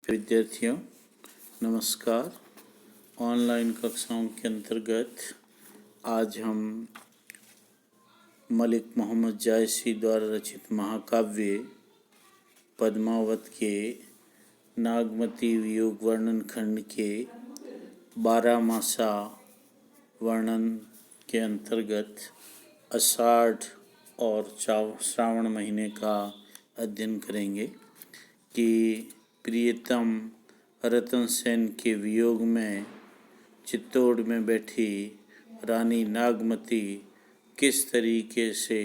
विद्यार्थियों नमस्कार। ऑनलाइन कक्षाओं के अंतर्गत आज हम मलिक मोहम्मद जायसी द्वारा रचित महाकाव्य पद्मावत के नागमती वियोग वर्णन खंड के 12 मासा वर्णन के अंतर्गत आषाढ़ और श्रावण महीने का अध्ययन करेंगे कि प्रियतम रतन सेन के वियोग में चित्तौड़ में बैठी रानी नागमती किस तरीके से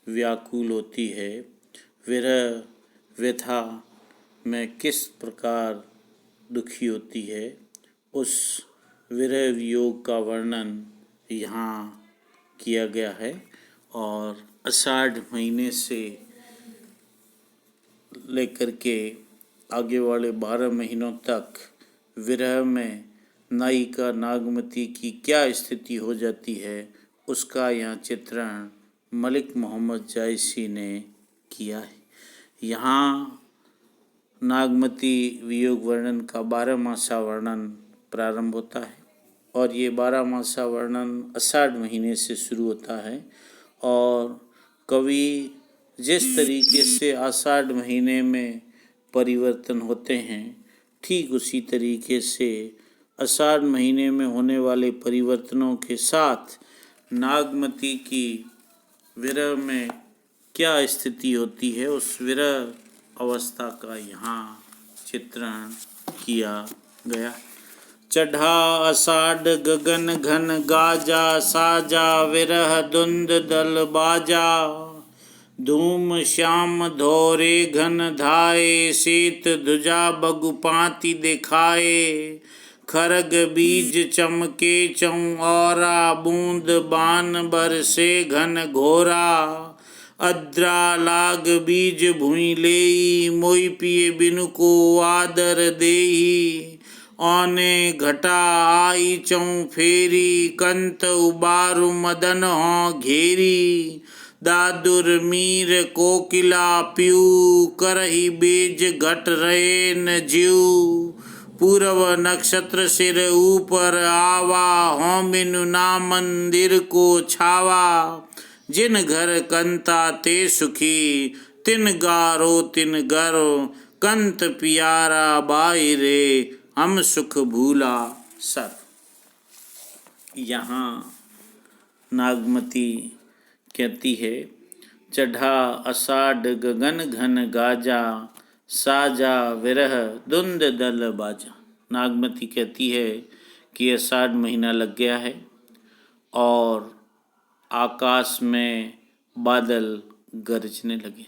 व्याकुल होती है, विरह व्यथा में किस प्रकार दुखी होती है, उस विरह वियोग का वर्णन यहाँ किया गया है। और आषाढ़ महीने से लेकर के आगे वाले 12 महीनों तक विरह में नायिका नागमती की क्या स्थिति हो जाती है, उसका यहाँ चित्रण मलिक मोहम्मद जायसी ने किया है। यहाँ नागमती वियोग वर्णन का 12 मासा वर्णन प्रारंभ होता है और ये 12 मासा वर्णन आषाढ़ महीने से शुरू होता है। और कवि जिस तरीके से आषाढ़ महीने में परिवर्तन होते हैं, ठीक उसी तरीके से आषाढ़ महीने में होने वाले परिवर्तनों के साथ नागमती की विरह में क्या स्थिति होती है, उस विरह अवस्था का यहाँ चित्रण किया गया। चढ़ा आषाढ़ गगन घन गाजा, साजा विरह धुंध दल बाजा। धूम श्याम धोरे घन धाये, शीत ध्वजा बगुपाती दिखाए। खरग बीज चमके चौरा, बूंद बान बरसे घन घोरा। अद्रा लाग बीज भूई लेई, मोई पिए बिनु को आदर देही। औने घटा आई चौ फेरी, कंत उबारु मदन हो घेरी। दादुर मीर कोकिला पीऊ, करही बेज घट रहे न जीव। पूर्व नक्षत्र सिर ऊपर आवा, हों बिनु ना मंदिर को छावा। जिन घर कंता ते सुखी, तिन गारो तिन गरो। कंत पियारा बाई रे, हम सुख भूला सर। यहाँ नागमती कहती है, चढ़ा आषाढ़ गगन घन गाजा, साजा विरह धुंध दल बाजा। नागमती कहती है कि आषाढ़ महीना लग गया है और आकाश में बादल गरजने लगे।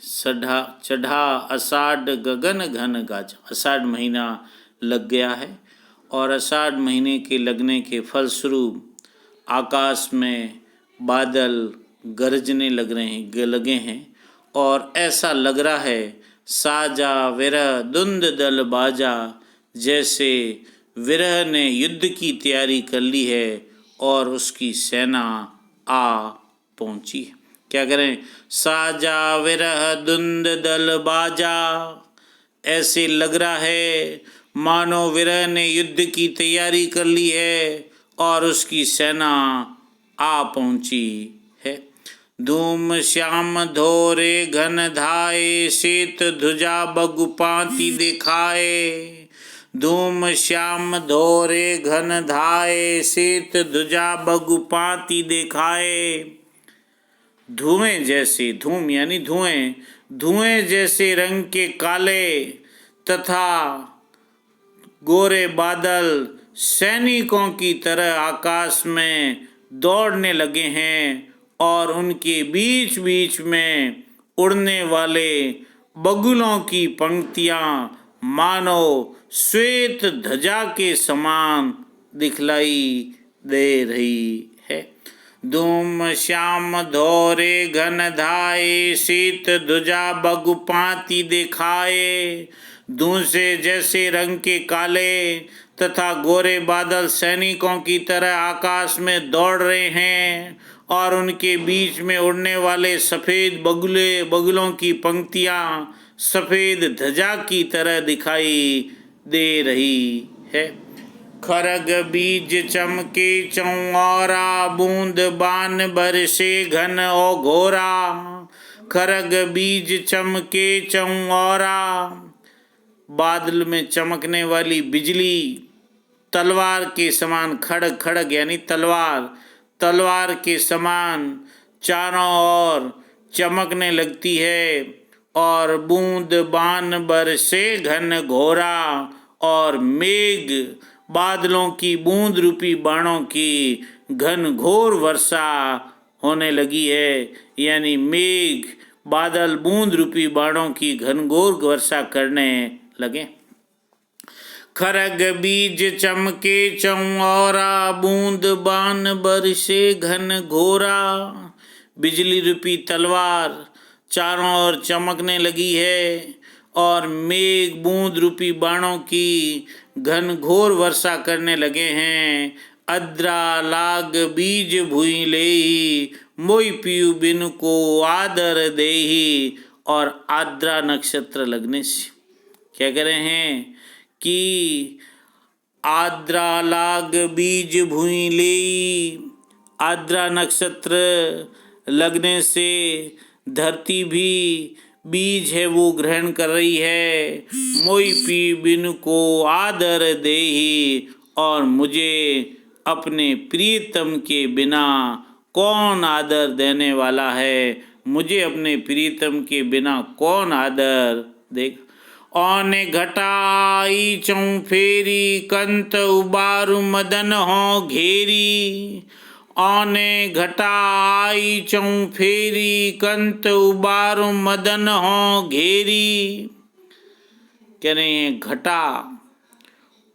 चढ़ा आषाढ़ गगन घन गाजा, आषाढ़ महीना लग गया है और आषाढ़ महीने के लगने के फलस्वरूप आकाश में बादल गरजने लगे हैं और ऐसा लग रहा है साजा विरह धुंध दल बाजा, जैसे विरह ने युद्ध की तैयारी कर ली है और उसकी सेना आ पहुंची है। क्या करें? साजा विरह धुंध दल बाजा, ऐसे लग रहा है मानो विरह ने युद्ध की तैयारी कर ली है और उसकी सेना आ पहुंची है। धूम श्याम धोरे घन धाये, शीत ध्वजा बगुपाती दिखाए। धूम श्याम धोरे घन धाये, शीत ध्वजा बगुपाती दिखाए। धुएं जैसे, धूम यानी धुएं, धुएं जैसे रंग के काले तथा गोरे बादल सैनिकों की तरह आकाश में दौड़ने लगे हैं और उनके बीच बीच में उड़ने वाले बगुलों की पंक्तियां मानो श्वेत ध्वजा के समान दिखलाई दे रही है। धूम श्याम धोरे घन धाये, शीत ध्वजा बगुपाती दिखाए। धूं से जैसे रंग के काले तथा गोरे बादल सैनिकों की तरह आकाश में दौड़ रहे हैं और उनके बीच में उड़ने वाले सफ़ेद बगुलों की पंक्तियां सफ़ेद ध्वजा की तरह दिखाई दे रही है। खरग बीज चमके चौरा, बूंद बान बरसे घन और घोरा। खरग बीज चमके चौरा, बादल में चमकने वाली बिजली तलवार के समान, खड़ग खड़ग यानी तलवार, तलवार के समान चारों ओर चमकने लगती है। और बूंद बान बरसे घन घोरा, और मेघ बादलों की बूंद रूपी बाणों की घन घोर वर्षा होने लगी है। यानी मेघ बादल बूंद रूपी बाणों की घनघोर वर्षा करने लगे। खरग बीज चमके चौरा, बूंद बान बरसे घन घोरा। बिजली रूपी तलवार चारों ओर चमकने लगी है और मेघ बूंद रूपी बाणों की घनघोर वर्षा करने लगे हैं। अद्रा लाग बीज भुई लेही, मोई पीयू बिन को आदर देही। और आद्रा नक्षत्र लगने से क्या कह रहे हैं कि आद्रा लाग बीज भुई लेई, आद्रा नक्षत्र लगने से धरती भी बीज है वो ग्रहण कर रही है। मोई पी बिन को आदर देही, और मुझे अपने प्रियतम के बिना कौन आदर देने वाला है, मुझे अपने प्रियतम के बिना कौन आदर देगा। औने घटाई चौं फेरी, कंत उबारु मदन हो घेरी। औने घटाई चौं फेरी, कंत उबारु मदन हो घेरी। कह रहे हैं घटा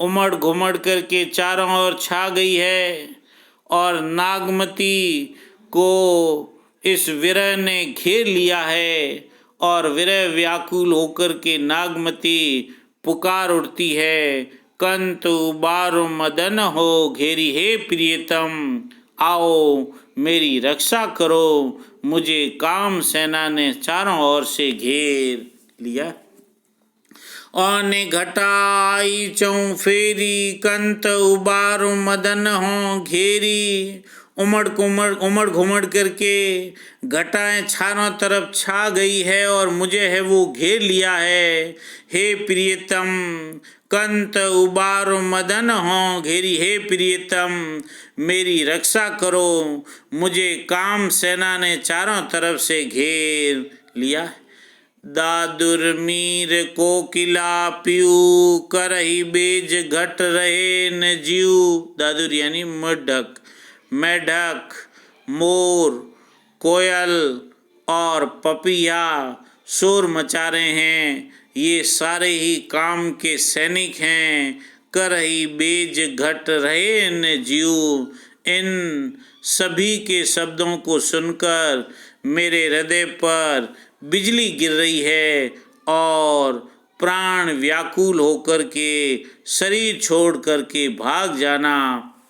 उमड़ घुमड़ करके चारों ओर छा गई है और नागमती को इस विरह ने घेर लिया है। और विरह व्याकुल होकर के नागमती पुकार उठती है, कंत उबारो मदन हो घेरी। हे प्रियतम, आओ मेरी रक्षा करो, मुझे काम सेना ने चारों ओर से घेर लिया। औने घटाई चौं फेरी, कंत उबारो मदन हो घेरी। उमड़ घुमड़ करके घटाएं चारों तरफ छा गई है और मुझे है वो घेर लिया है। हे प्रियतम, कंत उबारो मदन हो घेरी। हे प्रियतम, मेरी रक्षा करो, मुझे काम सेना ने चारों तरफ से घेर लिया। दादुर मीर कोकिला पीऊ, करही बेज घट रहे न जीव। दादुर यानी मेढक, मेढक, मोर, कोयल और पपिया शोर मचा रहे हैं। ये सारे ही काम के सैनिक हैं। करही बेज घट रहे न जीव। इन सभी के शब्दों को सुनकर मेरे हृदय पर बिजली गिर रही है और प्राण व्याकुल होकर के शरीर छोड़ करके भाग जाना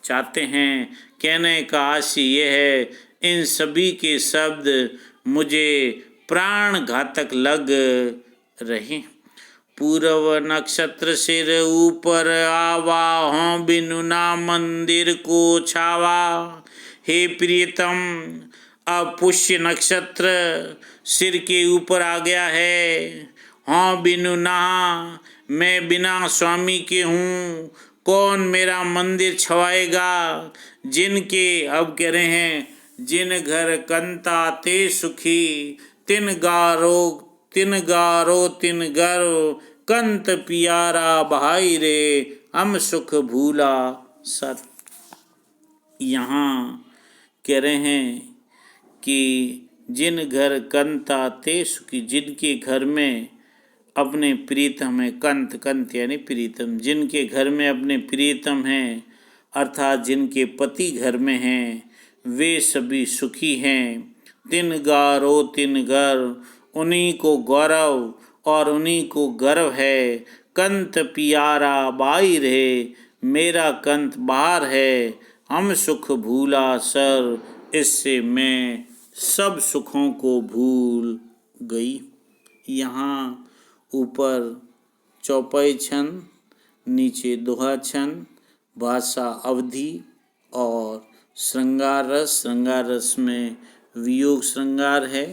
चाहते हैं। कहने का आशय यह है, इन सभी के शब्द मुझे प्राण घातक लग रहे। पूर्व नक्षत्र सिर ऊपर आवा, हों बिनु ना मंदिर को छावा। हे प्रियतम, अब पुष्य नक्षत्र सिर के ऊपर आ गया है। हाँ बिनु नहा, मैं बिना स्वामी के हूँ, कौन मेरा मंदिर छवाएगा। जिनके, अब कह रहे हैं, जिन घर कंता ते सुखी, तिन गारो तिन गारो कंत पियारा भाई रे, हम सुख भूला सत। यहाँ कह रहे हैं कि जिन घर कंता ते सुखी, जिनके घर में अपने प्रीतम है, कंत कंत यानी प्रीतम, जिनके घर में अपने प्रीतम हैं अर्थात जिनके पति घर में हैं, वे सभी सुखी हैं। तिन गारो तिन घर, उन्हीं को गौरव और उन्हीं को गर्व है। कंत पियारा बाई रहे, मेरा कंत बाहर है। हम सुख भूला सर, इससे मैं सब सुखों को भूल गई। यहाँ ऊपर चौपाई छंद नीचे दोहा छंद, भाषा अवधि और श्रृंगार रस। श्रृंगार रस में वियोग श्रृंगार है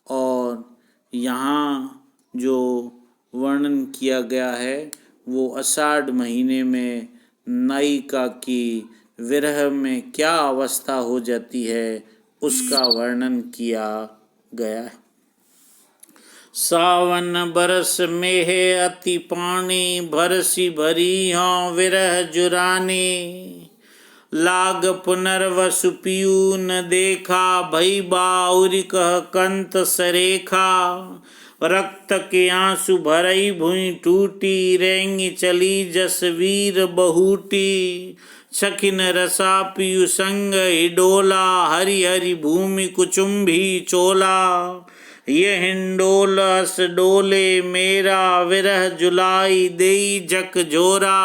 और यहाँ जो वर्णन किया गया है वो आषाढ़ महीने में नायिका की विरह में क्या अवस्था हो जाती है उसका वर्णन किया गया है। सावन बरस में है अति पानी, भरसी भरी हों विरह जुरानी। लाग पुनर्वसु पियू न देखा, भई बाउरी कह कंत सरेखा। रक्त के आंसू भरई भुई टूटी, रेंगी चली जसवीर बहुटी। सखिन रसा पियु संग हिडोला, हरि हरि भूमि कुचुम्भी चोला। ये हिंडोल अस डोले मेरा, विरह जुलाई देई जक जोरा।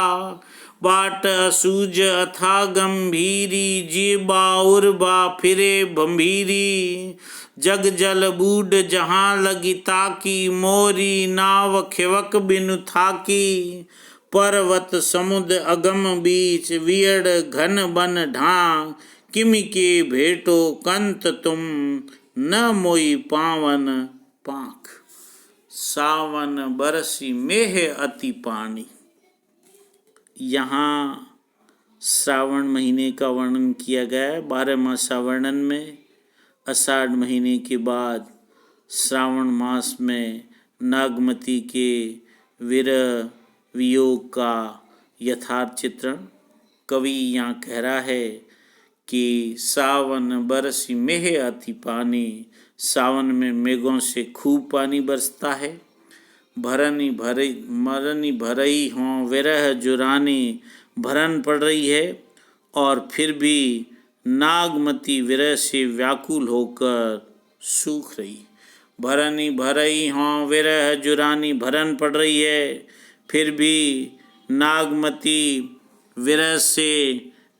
बाट असूज अथा गंभीरी, जी बाउर बा फिरे भंभीरी। जग जल बूढ़ जहाँ लगी ताकी, मोरी नाव खिवक बिनु थाकी। पर्वत समुद्र अगम बीच, वियड घन बन ढां। किमि के भेटो कंत तुम, न मोई पावन पांख। सावन बरसी मेह अति पानी। यहाँ श्रावण महीने का वर्णन किया गया है। 12 मासा वर्णन में आषाढ़ महीने के बाद श्रावण मास में नागमती के विरह वियोग का यथार्थ चित्रण। कवि यहाँ कह रहा है कि सावन बरसी मेह अति पानी। सावन में मेघों से खूब पानी बरसता है। भरनी भरई मरनी भरई हों विरह जुरानी। भरन पड़ रही है और फिर भी नागमती विरह से व्याकुल होकर सूख रही। भरनी भरई हों विरह जुरानी। भरन पड़ रही है फिर भी नागमती विरह से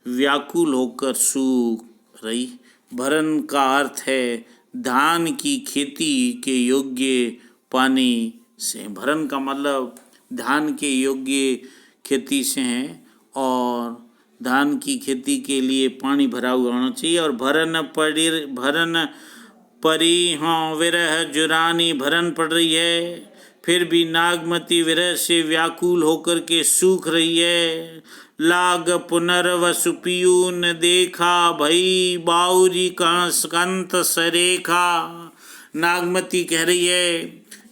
व्याकुल होकर सूख रही। भरन का अर्थ है धान की खेती के योग्य पानी से। भरन का मतलब धान के योग्य खेती से है और धान की खेती के लिए पानी भरा हुआ होना चाहिए। और भरन परी हों विरह जुरानी। भरन पड़ रही है फिर भी नागमती विरह से व्याकुल होकर के सूख रही है। लाग पुनर्वसु पियू न देखा, भई बाउरी कंत सरेखा। नागमती कह रही है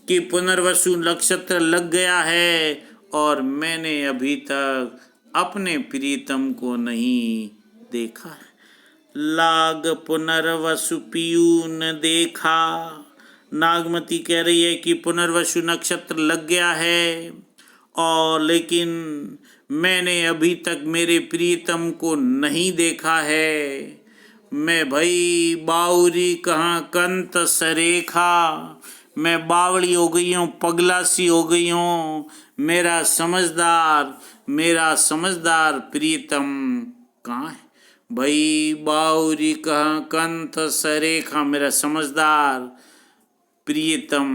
कि पुनर्वसु नक्षत्र लग गया है और मैंने अभी तक अपने प्रीतम को नहीं देखा है। लाग पुनर्वसु पियू न देखा। नागमती कह रही है कि पुनर्वसु नक्षत्र लग गया है और लेकिन मैंने अभी तक मेरे प्रीतम को नहीं देखा है। मैं भई बाउरी कहाँ कंत सरेखा। मैं बावड़ी हो गई हूँ, पगला सी हो गई हूँ। मेरा समझदार प्रीतम कहाँ है। भई बाउरी कहाँ कंत सरेखा। मेरा समझदार प्रियतम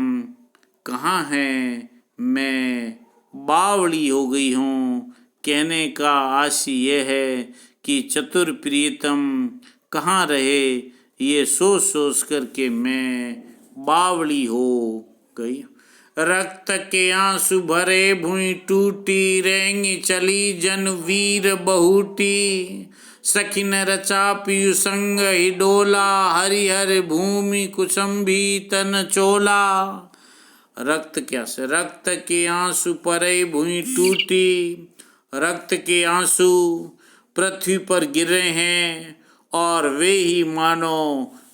कहाँ है। मैं बावड़ी हो गई हूँ। कहने का आशय यह है कि चतुर प्रियतम कहाँ रहे, ये सोच करके मैं बावड़ी हो गई। रक्त के आंसू भरे भुई टूटी, रेंगी चली जन वीर बहुटी। सखिन रचा पियु संग हिडोला, हरि हरि भूमि कुसुम्भी तन चोला। रक्त के आंसू परे भुई टूटी। रक्त के आंसू पृथ्वी पर गिर रहे हैं और वे ही मानो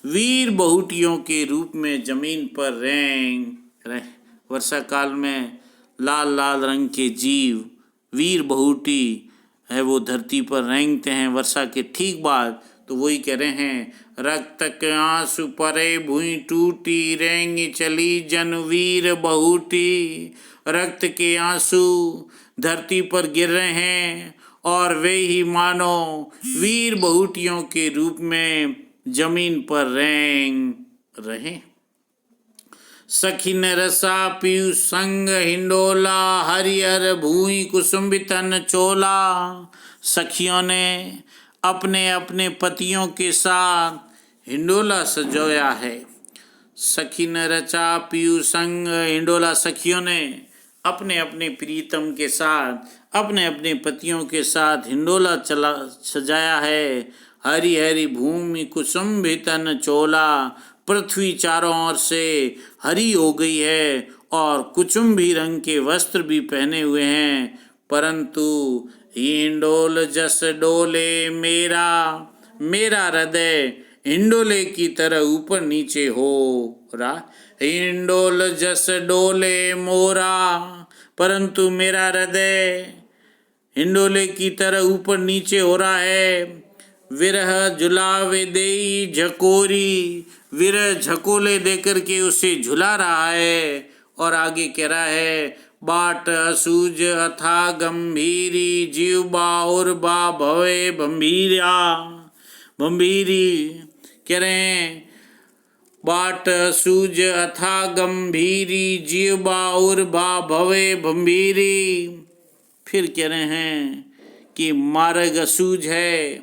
वीर बहुटियों के रूप में जमीन पर रेंग रहे। वर्षा काल में लाल लाल रंग के जीव वीर बहुटी है वो धरती पर रेंगते हैं वर्षा के ठीक बाद। तो वही कह रहे हैं रक्त के आंसू परे भुई टूटी, रेंगी चली जन वीर बहुटी। रक्त के आंसू धरती पर गिर रहे हैं और वे ही मानो वीर बहुटियों के रूप में जमीन पर रेंग रहे। सखिन रसा पीयू संग हिंडोला, हरिहर भूई कुसुम्बितन चोला। सखियों ने अपने अपने पतियों के साथ हिंडोला सजोया है। सखिन रचा पीयू संग हिंडोला, सखियों ने अपने अपने प्रीतम के साथ अपने अपने पतियों के साथ हिंडोला चला सजाया है। हरी हरी भूमि कुसुम्भितन चोला, पृथ्वी चारों ओर से हरी हो गई है और कुचुम्भी रंग के वस्त्र भी पहने हुए हैं। परंतु हिंडोल जस डोले मेरा, मेरा हृदय हिंडोले की तरह ऊपर नीचे हो रहा। हिंडोल जस डोले मोरा, परंतु मेरा हृदय हिंडोले की तरह ऊपर नीचे हो रहा है। विरह झुलावे देई झकोरी, विरह झकोले देकर के उसे झुला रहा है। और आगे कह रहा है, बाट असूज अथा गंभीरी, जीव बाउर बा भवे भंभीरा। भंभीरी कह रहे हैं, बाट सूज अथा गंभीरी, जीव बाउर बा भवे भंभीरी। फिर कह रहे हैं कि मार्ग असूज है,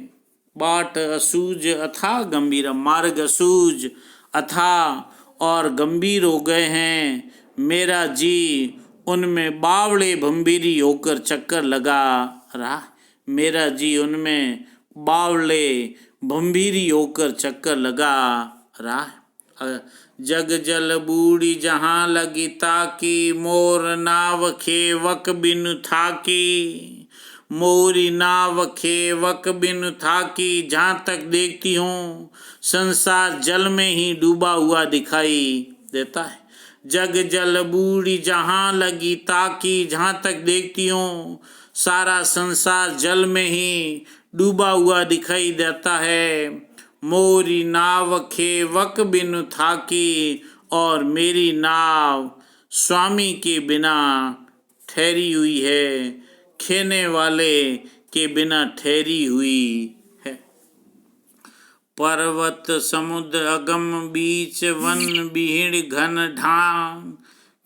बाट असूज अथा गंभीर, मार्ग असूज अथा और गंभीर हो गए हैं। मेरा जी उनमें बावड़े भंभीरी होकर चक्कर लगा रहा। मेरा जी उनमें बावड़े भंभीरी होकर चक्कर लगा रहा। जग जल बूढ़ी जहाँ लगी ताकी, मोर नाव खेवक बिनु थाकी। मोरी नाव खेवक बिनु थाकी, जहाँ तक देखती हूँ संसार जल में ही डूबा हुआ दिखाई देता है। जग जल बूढ़ी जहाँ लगी ताकी, जहाँ तक देखती हूँ सारा संसार जल में ही डूबा हुआ दिखाई देता है। मोरी नाव खेवक बिनु थाकी, और मेरी नाव स्वामी के बिना ठहरी हुई है, खेने वाले के बिना ठहरी हुई है। पर्वत समुद्र अगम बीच, वन बिहिड़ घन ढांग,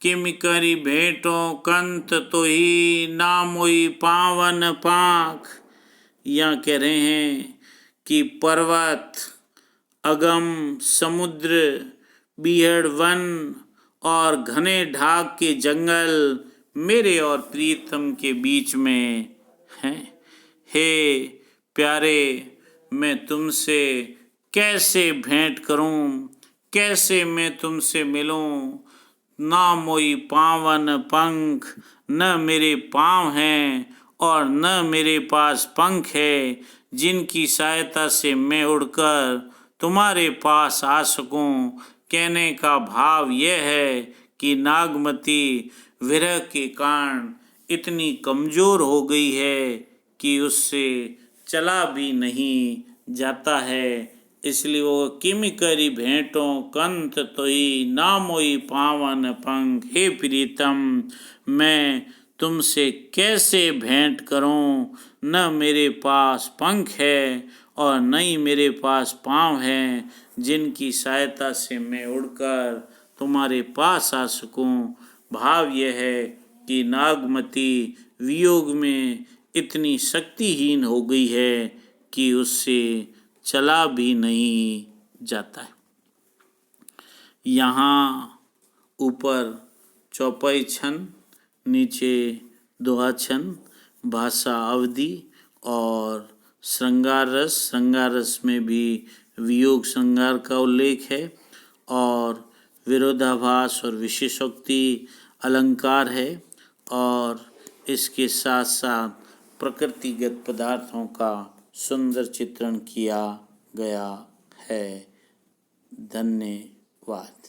किम करी भेंटो कंत तो ही, ना मोई पावन पाख। यहाँ कह रहे हैं कि पर्वत, अगम समुद्र, बीहड़ वन और घने ढाक के जंगल मेरे और प्रीतम के बीच में हैं। हे प्यारे, मैं तुमसे कैसे भेंट करूं, कैसे मैं तुमसे मिलूं। ना मोई पावन पंख, न मेरे पाँव हैं और न मेरे पास पंख है जिनकी सहायता से मैं उड़कर तुम्हारे पास आ सकूं। कहने का भाव यह है कि नागमती विरह के कारण इतनी कमज़ोर हो गई है कि उससे चला भी नहीं जाता है। इसलिए वो किम करी भेंटों कंत तोई, ना मोई पावन पंख। हे प्रीतम, मैं तुमसे कैसे भेंट करूं, न मेरे पास पंख है और न ही मेरे पास पाँव हैं जिनकी सहायता से मैं उड़कर तुम्हारे पास आ सकूं। भाव यह है कि नागमती वियोग में इतनी शक्तिहीन हो गई है कि उससे चला भी नहीं जाता है। यहाँ ऊपर चौपाई छंद, नीचे दोहा छंद, भाषा अवधि और श्रृंगार रस। श्रृंगार रस में भी वियोग श्रृंगार का उल्लेख है और विरोधाभास और विशेषोक्ति अलंकार है और इसके साथ साथ प्रकृतिगत पदार्थों का सुंदर चित्रण किया गया है। धन्यवाद।